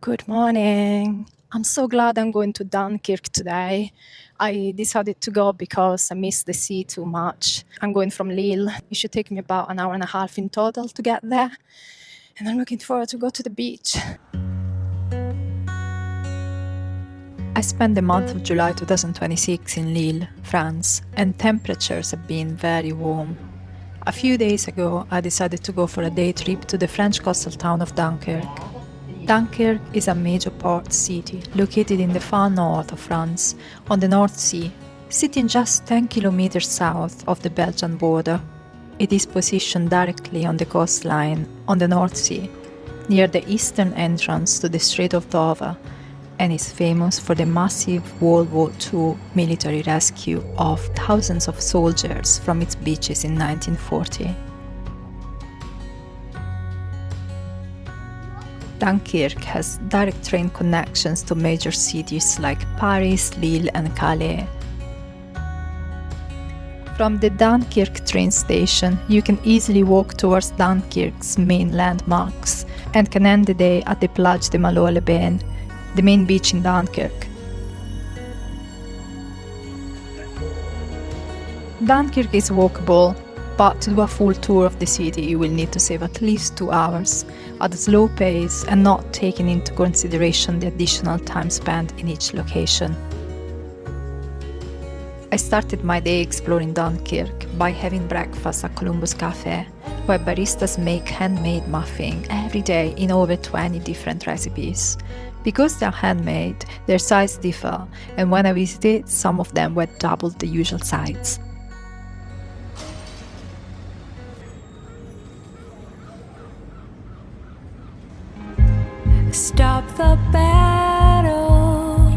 Good morning. I'm so glad I'm going to Dunkirk today. I decided to go because I miss the sea too much. I'm going from Lille. It should take me about an hour and a half in total to get there. And I'm looking forward to go to the beach. I spent the month of July 2026 in Lille, France, and temperatures have been very warm. A few days ago, I decided to go for a day trip to the French coastal town of Dunkirk. Dunkirk is a major port city located in the far north of France, on the North Sea, sitting just 10 kilometers south of the Belgian border. It is positioned directly on the coastline on the North Sea, near the eastern entrance to the Strait of Dover, and is famous for the massive World War II military rescue of thousands of soldiers from its beaches in 1940. Dunkirk has direct train connections to major cities like Paris, Lille and Calais. From the Dunkirk train station, you can easily walk towards Dunkirk's main landmarks and can end the day at the Plage de Malo-les-Bains, the main beach in Dunkirk. Dunkirk is walkable, but to do a full tour of the city you will need to save at least 2 hours, at a slow pace and not taking into consideration the additional time spent in each location. I started my day exploring Dunkirk by having breakfast at Columbus Cafe, where baristas make handmade muffin every day in over 20 different recipes. Because they are handmade, their size differ, and when I visited, some of them were double the usual size. Stop the battle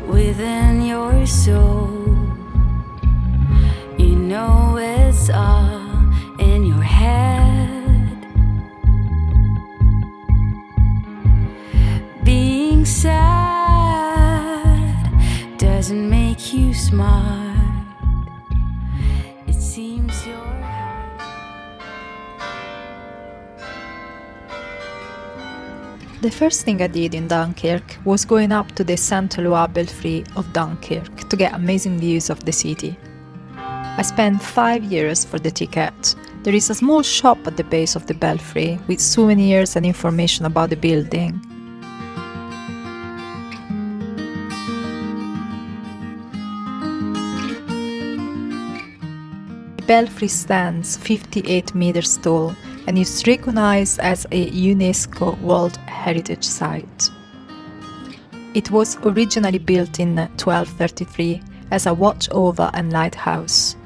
within your soul. You know it's all in your head. Being sad doesn't make you smart. It seems you're The first thing I did in Dunkirk was going up to the Saint-Éloi Belfry of Dunkirk to get amazing views of the city. I spent 5 euros for the ticket. There is a small shop at the base of the belfry with souvenirs and information about the building. The belfry stands 58 meters tall and is recognized as a UNESCO World Heritage Site. It was originally built in 1233 as a watchover and lighthouse.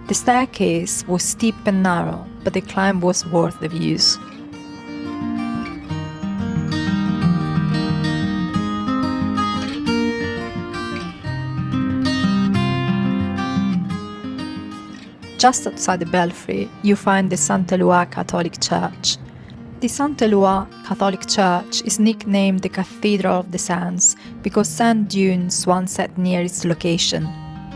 The staircase was steep and narrow, but the climb was worth the views. Just outside the belfry, you find the Saint-Éloi Catholic Church. The Saint-Éloi Catholic Church is nicknamed the Cathedral of the Sands because sand dunes once sat near its location.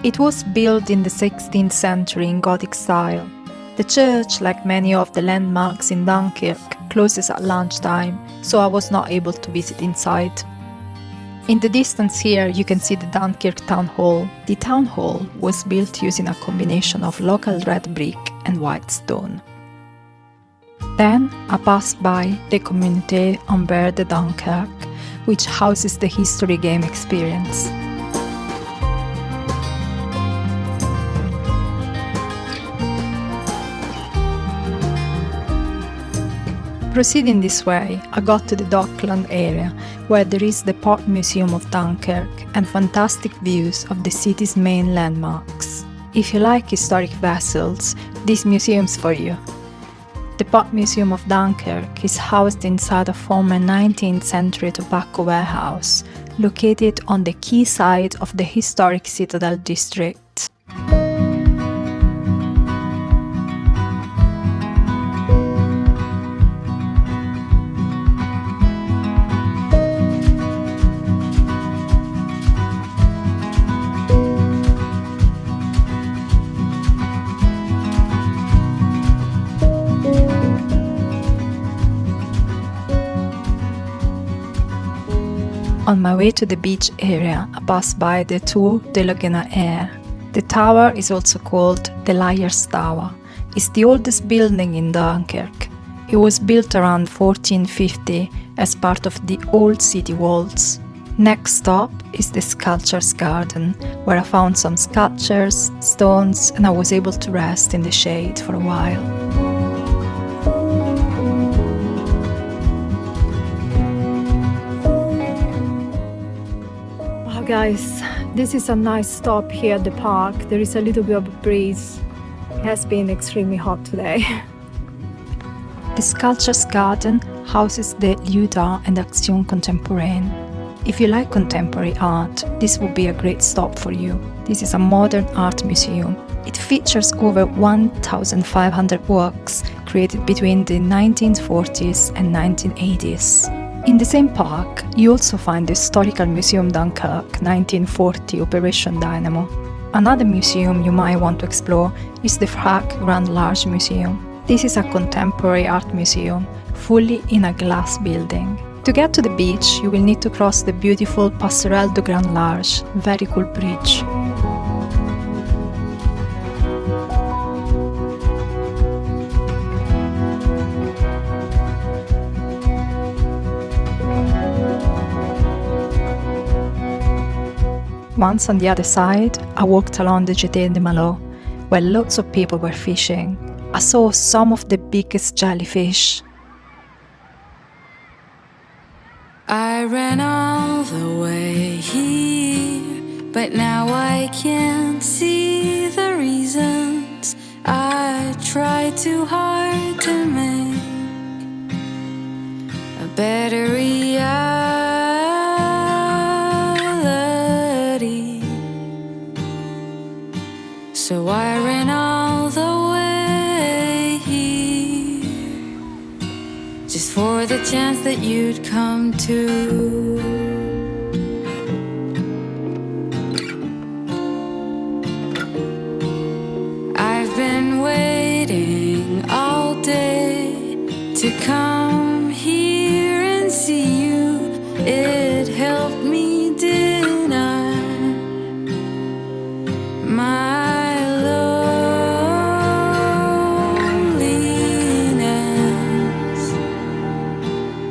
It was built in the 16th century in Gothic style. The church, like many of the landmarks in Dunkirk, closes at lunchtime, so I was not able to visit inside. In the distance here, you can see the Dunkirk Town Hall. The town hall was built using a combination of local red brick and white stone. Then I passed by the Communauté Amber de Dunkerque, which houses the History Game experience. Proceeding this way, I got to the Dockland area, where there is the Port Museum of Dunkirk and fantastic views of the city's main landmarks. If you like historic vessels, this museum's for you. The Port Museum of Dunkirk is housed inside a former 19th century tobacco warehouse, located on the quayside of the historic Citadel district. On my way to the beach area, I passed by the Tour de la Guénaire. The tower is also called the Liar's Tower. It's the oldest building in Dunkirk. It was built around 1450 as part of the old city walls. Next stop is the Sculptures Garden, where I found some sculptures, stones, and I was able to rest in the shade for a while. Oh guys, this is a nice stop here at the park. There is a little bit of a breeze. It has been extremely hot today. The Sculptures Garden houses the Lieu d'Art and Action Contemporaine. If you like contemporary art, this would be a great stop for you. This is a modern art museum. It features over 1,500 works created between the 1940s and 1980s. In the same park, you also find the historical Museum Dunkerque 1940 Operation Dynamo. Another museum you might want to explore is the Frac Grand Large Museum. This is a contemporary art museum, fully in a glass building. To get to the beach, you will need to cross the beautiful Passerelle du Grand Large, very cool bridge. Once on the other side, I walked along the Chantiers de Malo, where lots of people were fishing. I saw some of the biggest jellyfish. I ran all the way here, but now I can't see the reasons. I tried too hard to make a better reality. So I ran all the way here, just for the chance that you'd come to. I've been waiting all day to come here and see you. It helped me deny my loneliness.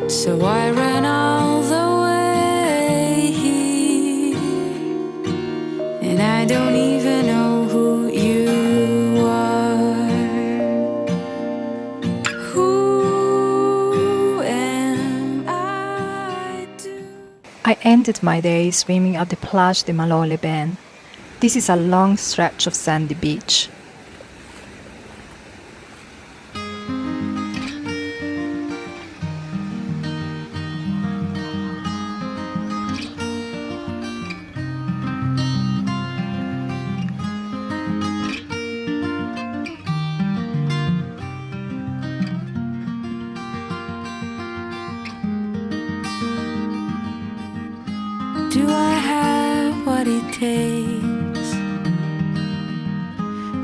So I ran all the way here, and I don't even know who you are. Who am I to? I ended my day swimming at the Plage de Malo-les-Bains. This is a long stretch of sandy beach. Do I have what it takes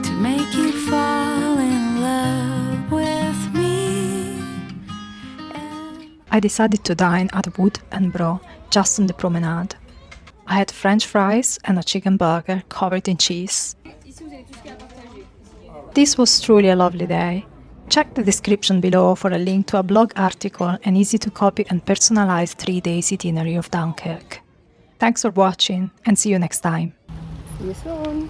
to make you fall in love with me? I decided to dine at Wood and Bro, just on the promenade. I had French fries and a chicken burger covered in cheese. This was truly a lovely day. Check the description below for a link to a blog article and easy to copy and personalize 3-day itinerary of Dunkirk. Thanks for watching and see you next time. See you soon.